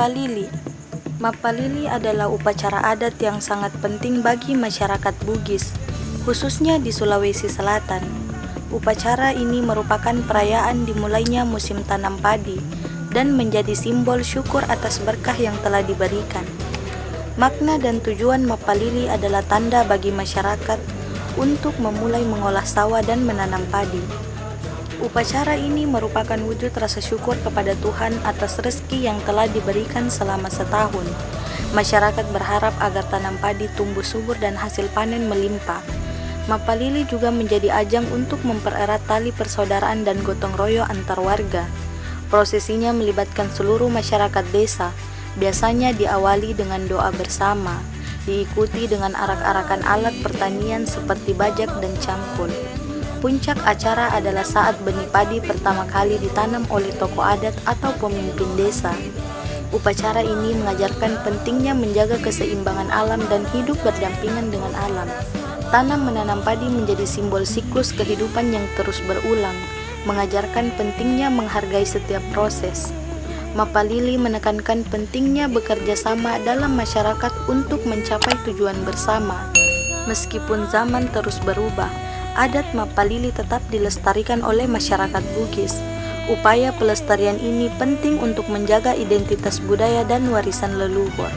Mapalili. Mapalili adalah upacara adat yang sangat penting bagi masyarakat Bugis, khususnya di Sulawesi Selatan. Upacara ini merupakan perayaan dimulainya musim tanam padi dan menjadi simbol syukur atas berkah yang telah diberikan. Makna dan tujuan Mapalili adalah tanda bagi masyarakat untuk memulai mengolah sawah dan menanam padi. Upacara ini merupakan wujud rasa syukur kepada Tuhan atas rezeki yang telah diberikan selama setahun. Masyarakat berharap agar tanam padi tumbuh subur dan hasil panen melimpah. Mapalili juga menjadi ajang untuk mempererat tali persaudaraan dan gotong royong antar warga. Prosesinya melibatkan seluruh masyarakat desa, biasanya diawali dengan doa bersama, diikuti dengan arak-arakan alat pertanian seperti bajak dan cangkul. Puncak acara adalah saat benih padi pertama kali ditanam oleh tokoh adat atau pemimpin desa. Upacara ini mengajarkan pentingnya menjaga keseimbangan alam dan hidup berdampingan dengan alam. Tanam menanam padi menjadi simbol siklus kehidupan yang terus berulang, mengajarkan pentingnya menghargai setiap proses. Mapalili menekankan pentingnya bekerja sama dalam masyarakat untuk mencapai tujuan bersama. Meskipun zaman terus berubah, adat Mapalili tetap dilestarikan oleh masyarakat Bugis. Upaya pelestarian ini penting untuk menjaga identitas budaya dan warisan leluhur.